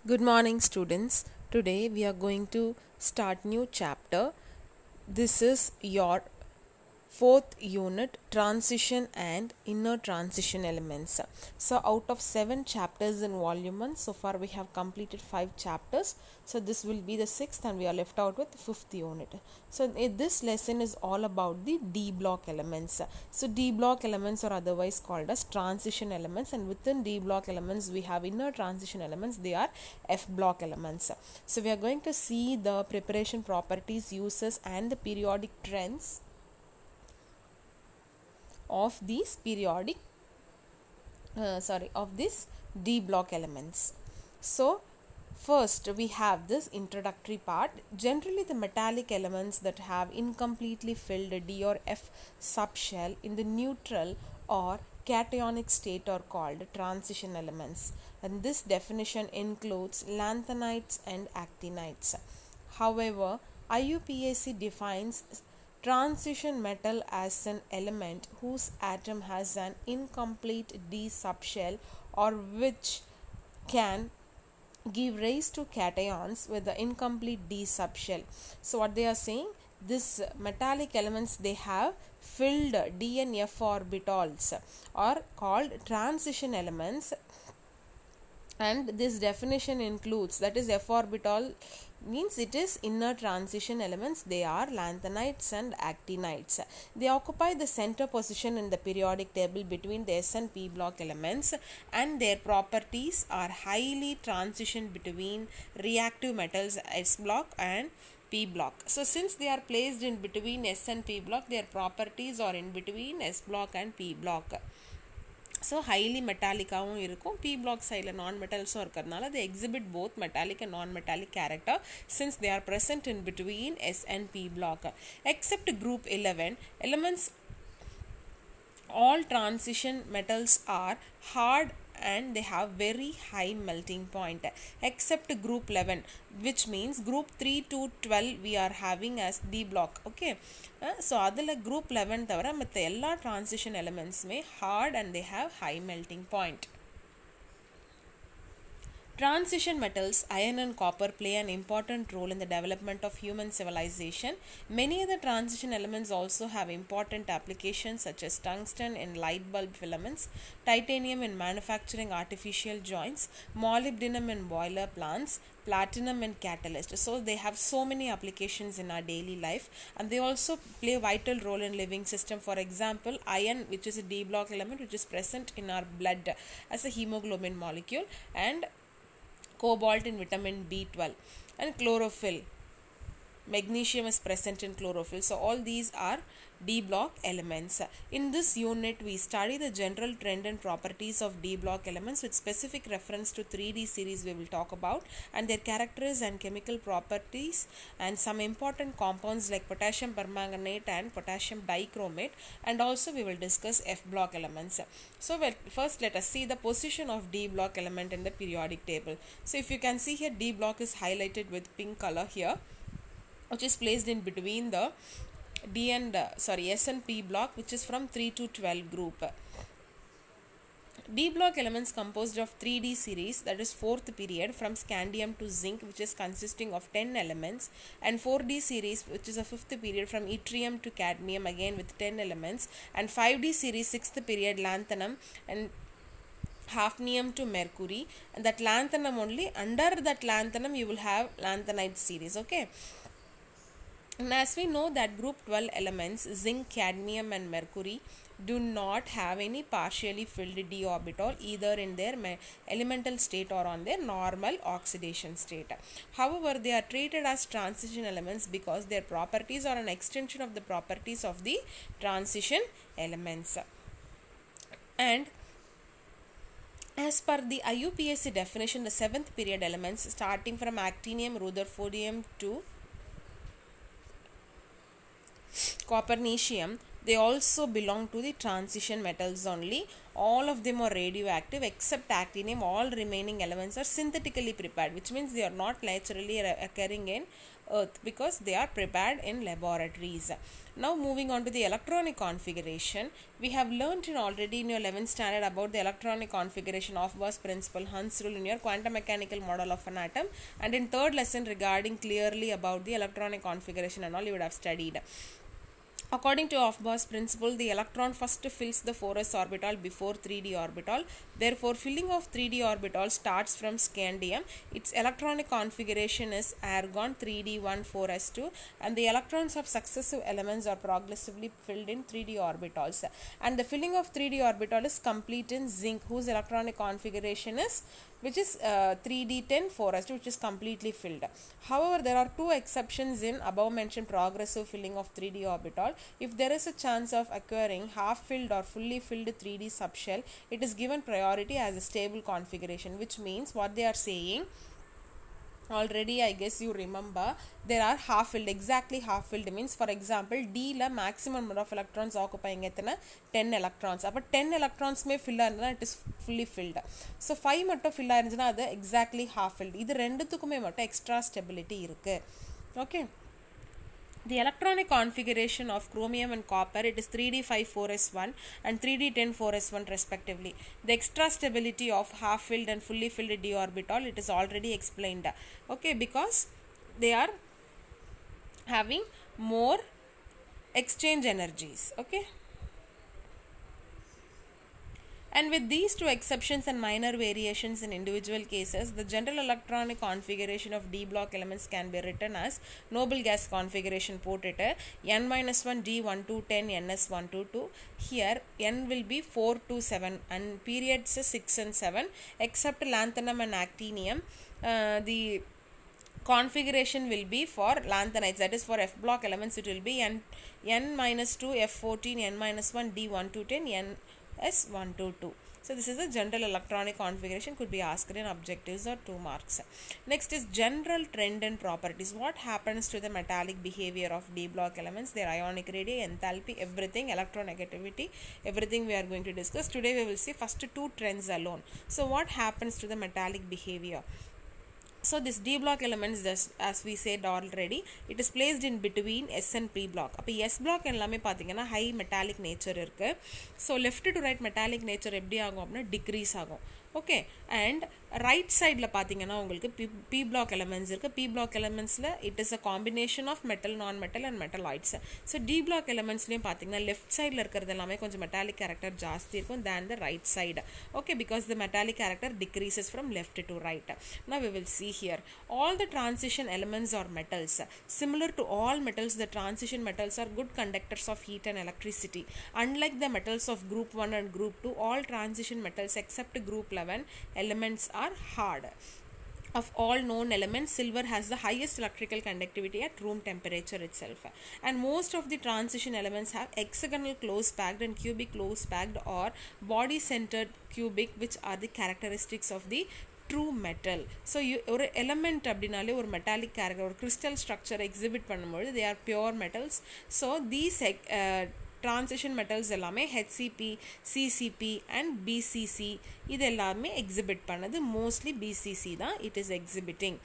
Good morning, students. Today we are going to start new chapter. This is your fourth unit, transition and inner transition elements. So out of 7 chapters in volume 1, so far we have completed 5 chapters. So this will be the 6th and we are left out with the 5th unit. So this lesson is all about the D block elements. So D block elements are otherwise called as transition elements, and within D block elements we have inner transition elements. They are F block elements. So we are going to see the preparation properties, uses and the periodic trends of these of these D block elements. So first we have this introductory part. Generally the metallic elements that have incompletely filled D or F subshell in the neutral or cationic state are called transition elements, and this definition includes lanthanides and actinides. However, IUPAC defines transition metal as an element whose atom has an incomplete D subshell or which can give rise to cations with the incomplete D subshell. So what they are saying, this metallic elements, they have filled D and F orbitals are called transition elements, and this definition includes, that is F orbital means it is inner transition elements. They are lanthanides and actinides. They occupy the center position in the periodic table between the S and P block elements, and their properties are highly transition between reactive metals S block and P block. So since they are placed in between S and P block, their properties are in between S block and P block. So highly metallic இருக்கும். P block side non-metals இருக்கிறதுனால they exhibit both metallic and non-metallic character since they are present in between S and P block. Except group 11 elements, all transition metals are hard and they have very high melting point, except group 11, which means group 3 to 12 we are having as D block. Okay, so adula group 11 thavara matta ella transition elements may hard and they have high melting point. Transition metals, iron and copper, play an important role in the development of human civilization. Many other transition elements also have important applications, such as tungsten in light bulb filaments, titanium in manufacturing artificial joints, molybdenum in boiler plants, platinum and catalyst. So they have so many applications in our daily life, and they also play a vital role in living system. For example, iron, which is a D block element which is present in our blood as a hemoglobin molecule, and cobalt in vitamin B12, and chlorophyll. Magnesium is present in chlorophyll. So all these are D block elements. In this unit we study the general trend and properties of D block elements with specific reference to 3D series we will talk about, and their characters and chemical properties, and some important compounds like potassium permanganate and potassium dichromate, and also we will discuss F block elements. So first let us see the position of D block element in the periodic table. So if you can see here, D block is highlighted with pink color here, which is placed in between the S and P block, which is from 3 to 12 group. D block elements composed of 3D series, that is 4th period, from scandium to zinc, which is consisting of 10 elements, and 4D series, which is a 5th period, from yttrium to cadmium, again with 10 elements, and 5D series 6th period, lanthanum and hafnium to mercury, and that lanthanum only, under that lanthanum you will have lanthanide series. Okay, and as we know that group 12 elements, zinc, cadmium and mercury, do not have any partially filled D orbital either in their elemental state or on their normal oxidation state. However, they are treated as transition elements because their properties are an extension of the properties of the transition elements. And as per the IUPAC definition, the 7th period elements starting from actinium, rutherfordium to copernicium they also belong to the transition metals only. All of them are radioactive except actinium. All remaining elements are synthetically prepared, which means they are not naturally occurring in earth because they are prepared in laboratories. Now moving on to the electronic configuration, we have learnt already in your 11th standard about the electronic configuration of Aufbau's principle, Hund's rule in your quantum mechanical model of an atom, and in third lesson regarding clearly about the electronic configuration and all you would have studied. According to Aufbau's principle, the electron first fills the 4s orbital before 3d orbital. Therefore, filling of 3d orbital starts from scandium. Its electronic configuration is argon 3d1 4s2, and the electrons of successive elements are progressively filled in 3d orbitals. And the filling of 3d orbital is complete in zinc, whose electronic configuration is 3d10 4s2, which is completely filled. However, there are two exceptions in above mentioned progressive filling of 3d orbital. If there is a chance of acquiring half filled or fully filled 3d subshell, it is given priority as a stable configuration, which means what they are saying already, I guess you remember, there are half filled. Exactly half filled means, for example, D la maximum number of electrons occupying 10 electrons. Appo 10 electrons may fill irundha it is fully filled. So 5 mattum fill irundha adu exactly half filled. Idu renduthukkume mattum extra stability irukku. Okay. The electronic configuration of chromium and copper, it is 3d5 4s1 and 3d10 4s1 respectively. The extra stability of half filled and fully filled d orbital, it is already explained. Okay, because they are having more exchange energies. Okay. And with these two exceptions and minor variations in individual cases, the general electronic configuration of d block elements can be written as noble gas configuration portrait n-1 d1210 ns122. Here n will be 4 to 7 and periods 6 and 7 except lanthanum and actinium. The configuration will be for lanthanides, that is for f block elements it will be n-2 f14 n-1 d1210 ns122. So this is the general electronic configuration, could be asked in objectives or 2 marks. Next is general trend and properties. What happens to the metallic behavior of d block elements, their ionic radii, enthalpy, everything, electronegativity, everything we are going to discuss. Today we will see first 2 trends alone. So what happens to the metallic behavior? So this d block elements, as we said already, it is placed in between s and p block. அப்போ s block எல்லாமே பார்த்தீங்கன்னா high metallic nature இருக்கு. So left to right metallic nature எப்படி ஆகும் அப்படின்னா decrease ஆகும். Okay, and right side la pathina ungalku p block elements irukku. P block elements la it is a combination of metal, non-metal and metalloids. So d block elements la pathina left side la irukkiradhu ellame konjam metallic character jaasti irukum than the right side. Okay, because the metallic character decreases from left to right. Now we will see here, all the transition elements are metals. Similar to all metals, the transition metals are good conductors of heat and electricity. Unlike the metals of group 1 and group 2, all transition metals except group 11 elements are hard. Of all known elements, silver has the highest electrical conductivity at room temperature itself. And most of the transition elements have hexagonal close packed and cubic close packed or body centered cubic, which are the characteristics of the true metal. So ஒரு element அப்படினாலே ஒரு metallic character, ஒரு crystal structure exhibit பண்ணும்போது they are pure metals. So these transition metals எல்லாமே HCP, CCP and BCC இது எல்லாமே exhibit பண்ணது mostly BCC தான் it is exhibiting,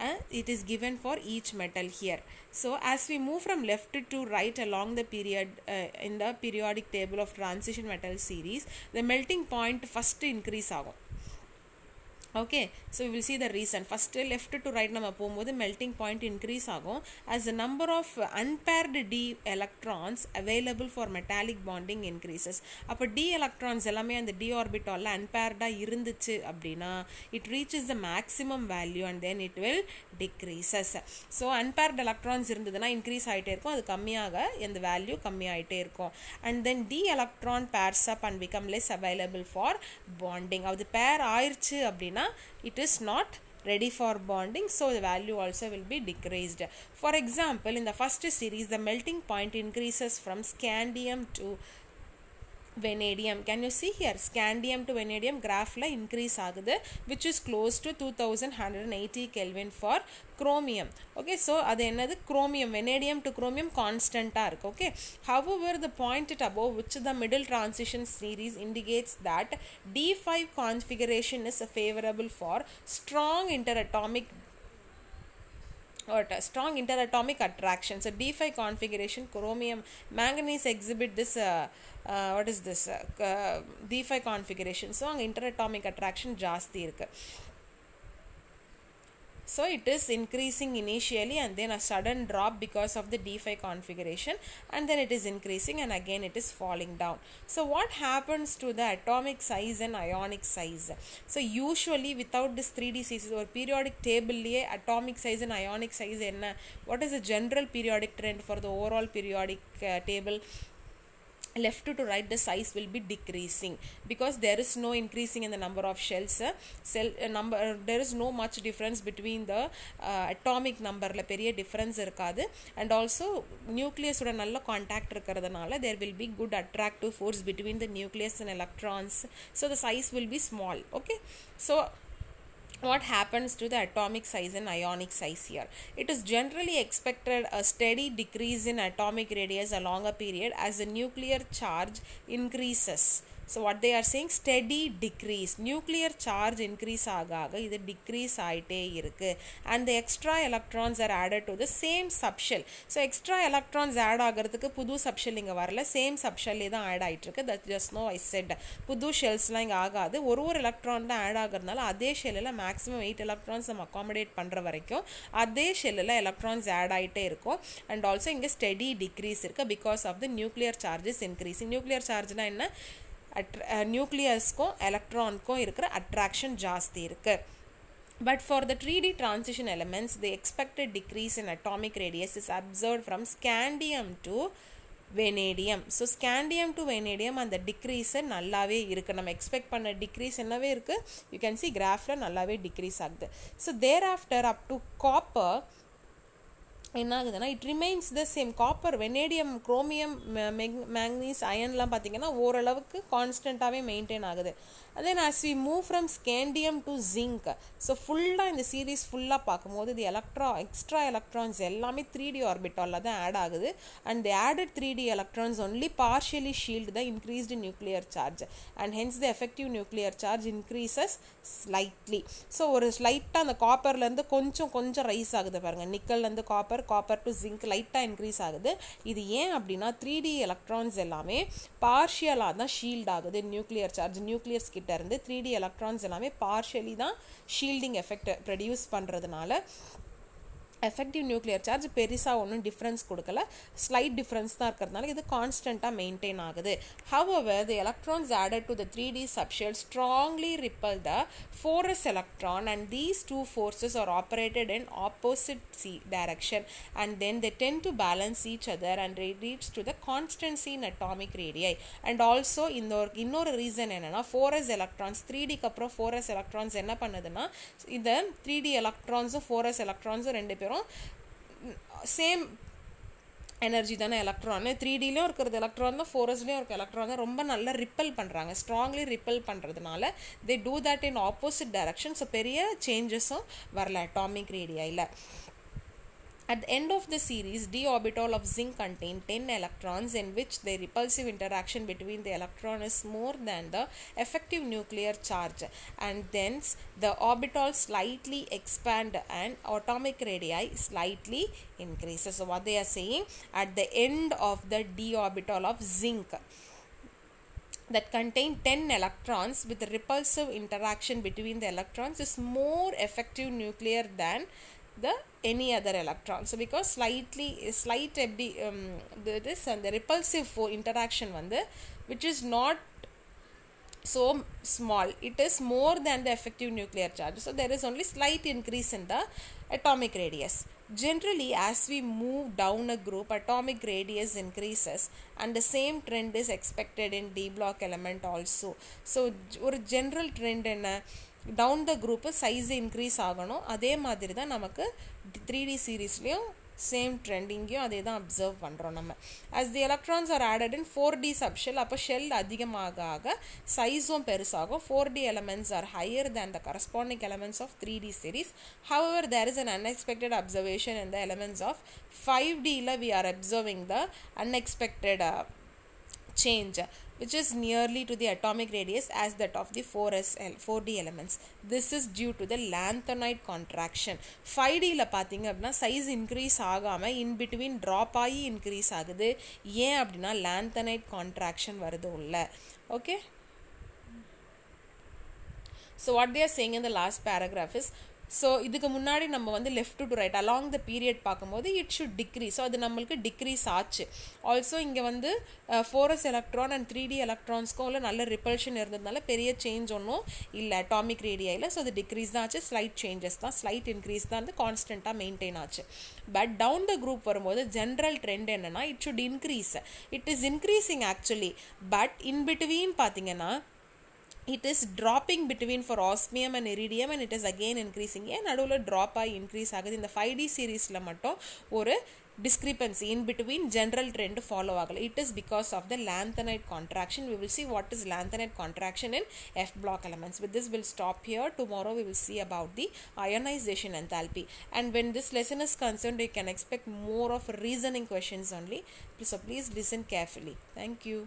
and it is given for each metal here. So as we move from left to right along the period in the periodic table of transition metal series, the melting point first increase ஆகும். Okay, so we will see the reason. First left to right nama pogumbodhu melting point increase agum as the number of unpaired d electrons available for metallic bonding increases. Appo d electrons ellame and d orbital la unpaired ah irunduchu appadina it reaches the maximum value and then it will decreases. So unpaired electrons irundaduna increase aite irukum, adu kammiyaga and the value kammi aite irukum, and then d electron pairs up and become less available for bonding. Adu pair ஆயிருச்சு அப்படினா it is not ready for bonding, so the value also will be decreased. For example, in the first series the melting point increases from scandium to vanadium. Can you see here? Scandium to vanadium graph la increase agudhu, which is close to 2180 Kelvin for chromium. Okay, so adu enadhu chromium, vanadium to chromium constant ah irukku. Okay, however the point at above, which the middle transition series indicates that D5 configuration is favorable for strong interatomic strong interatomic attraction. So D5 configuration, chromium, manganese exhibit this what is this D5 configuration. So interatomic attraction jaasti irukku. So it is increasing initially and then a sudden drop because of the D5 configuration, and then it is increasing and again it is falling down. So what happens to the atomic size and ionic size? So usually without this 3D series or periodic table liye atomic size and ionic size enna, what is the general periodic trend for the overall periodic table? Left to right, the size will be decreasing because there is no increasing in the number of shells. There is no much difference between the atomic number la periya difference irukadu, and also nucleus oda nalla contact irukradanaala there will be good attractive force between the nucleus and electrons, so the size will be small. Okay, so what happens to the atomic size and ionic size here? It is generally expected a steady decrease in atomic radius along a period as the nuclear charge increases. So what they are saying, steady decrease, nuclear charge increase aga idu decrease aite irukku, and the extra electrons are added to the same subshell. So extra electrons add agiradhukku pudu subshell inga varala, same subshell la add aitirukku. That just now I said pudu shells la inga agadu, ஒரு electron da add ஆகிறதுனால அதே shell la maximum 8 electrons நம்ம accommodate பண்ற வரைக்கும் அதே shell la electrons add ஆயிட்டே இருக்கும். And also இங்க steady decrease இருக்கு because of the nuclear charge is increasing. Nuclear charge na என்ன, nucleus ko electron ko irukra attraction jaasti irukku. But for the 3D transition elements, the expected decrease in atomic radius is observed from scandium to vanadium. So scandium to vanadium and the decrease nallave irukku, nam expect panna decrease ennave irukku, you can see graph la nallave decrease agudhu. So thereafter up to copper என்ன ஆகுதுன்னா, it remains the same. Copper, vanadium, chromium, manganese, அயன்லாம் பார்த்தீங்கன்னா ஓரளவுக்கு கான்ஸ்டண்ட்டாகவே maintain ஆகுது. then as we move from scandium to zinc, so ஃபுல்லாக இந்த series ஃபுல்லாக பார்க்கும்போது the extra electrons எல்லாமே 3D ஆர்பிட்டாலில் தான் ஆட் ஆகுது, and the added 3D electrons only partially shield the increased nuclear charge, and hence the effective nuclear charge increases slightly. so ஒரு ஸ்லைட்டாக அந்த காப்பர்லேருந்து கொஞ்சம் ரைஸ் ஆகுது பாருங்கள், நிக்கல்லேருந்து காப்பர் டு ஜிங்க் லைட்டாக இன்க்ரீஸ் ஆகுது. இது ஏன் அப்படின்னா 3D எலக்ட்ரான்ஸ் எல்லாமே பார்ஷியலாக தான் ஷீல்ட் ஆகுது. நியூக்ளியர் சார்ஜ், நியூக்ளியஸ் கிட்ட இருந்து 3D எலக்ட்ரான்ஸ் எல்லாமே பார்ஷியலி தான் ஷீல்டிங் எஃபெக்ட் ப்ரொடியூஸ் பண்ணுறதுனால effective nuclear charge பெரிசா ஒன்றும் டிஃப்ரென்ஸ் கொடுக்கல, ஸ்லைட் டிஃப்ரென்ஸ் தான் இருக்கிறதுனால இது கான்ஸ்டண்ட்டாக மெயின்டைன் ஆகுது. however the electrons added to the 3D subshell strongly repel the 4s electron, and these two forces are operated in opposite direction, and then they tend to balance each other and leads to the constancy in atomic radii. and also இன்னொரு reason என்னன்னா, 4s electrons 3Dக்கு அப்புறம் 4s electrons என்ன பண்ணுதுன்னா, இந்த 3D எலக்ட்ரான்ஸும் 4s எலக்ட்ரான்ஸும் ரெண்டு பேரும் same energy தானே electron. 3Dலையும் இருக்கிறது எலக்ட்ரான் தான், 4sலையும் இருக்க எலக்ட்ரான் தான் ரொம்ப நல்லா ரிப்பல் பண்ணுறாங்க. ஸ்ட்ராங்லி ரிப்பல் பண்ணுறதுனால they do that in opposite direction. So பெரிய சேஞ்சஸும் வரல atomic ரேடியில். At the end of the series, d orbital of zinc contain 10 electrons, in which the repulsive interaction between the electron is more than the effective nuclear charge, and thence the orbitals slightly expand and atomic radii slightly increases. So what they are saying, at the end of the d orbital of zinc that contain 10 electrons with the repulsive interaction between the electrons is more effective nuclear than the any other electron. So because slight this and the repulsive interaction வந்து which is not so small, it is more than the effective nuclear charge. So there is only slight increase in the atomic radius. Generally, as we move down a group, atomic radius increases, and the same trend is expected in d block element also. So ஒரு general trend என்ன, down the group size increase ஆகணும். அதே மாதிரி தான் நமக்கு 3D சீரீஸ்லேயும் same trend இங்கேயும் அதே தான் அப்சர்வ் பண்ணுறோம் நம்ம. as the electrons are added in 4D subshell, அப்போ ஷெல் அதிகமாக ஆக சைஸும் பெருசாகும். 4D elements are higher than the corresponding elements of 3D series. However, there is an unexpected observation in the elements of 5D. We are observing the unexpected change which is nearly to the atomic radius as that of the 4D elements. This is due to the lanthanide contraction. 5D ல பாத்தீங்க அப்படின்னா size increase ஆகாம in between drop ஆகி increase ஆகுது. ஏன் அப்படின்னா lanthanide contraction வருது உள்ள. Okay, so what they are saying in the last paragraph is, so இதுக்கு முன்னாடி நம்ம வந்து left to right along the period பார்க்கும்போது இட் ஷுட் டிக்ரீஸ். ஸோ அது நம்மளுக்கு டிக்ரீஸ் ஆச்சு. ஆல்சோ இங்கே வந்து 4s எலக்ட்ரான் அண்ட் 3D எலக்ட்ரான்ஸ்க்கும் உள்ள நல்ல ரிப்பல்ஷன் இருந்ததுனால பெரிய சேஞ்ச் ஒன்றும் இல்லை அட்டாமிக் ரேடியாயில். ஸோ அது டிக்ரீஸ் தான் ஆச்சு, ஸ்லைட் சேஞ்சஸ் தான், ஸ்லைட் இன்க்ரீஸ் தான் வந்து கான்ஸ்டண்ட்டாக மெயின்டைன் ஆச்சு. பட் டவுன் த குரூப் வரும்போது ஜென்ரல் ட்ரெண்ட் என்னென்னா it should increase. It is increasing actually, but in between பார்த்தீங்கன்னா it is dropping between for osmium and iridium and it is again increasing. ஏன் நடுவில் drop ஆகி increase ஆகுது? இந்த 5D சீரீஸில் மட்டும் ஒரு discrepancy in between general trend follow agala. It is because of the lanthanide contraction. We will see what is lanthanide contraction in F block elements. With this we'll stop here. Tomorrow we will see about the ionization enthalpy, and when this lesson is concerned you can expect more of reasoning questions only, so please listen carefully. Thank you.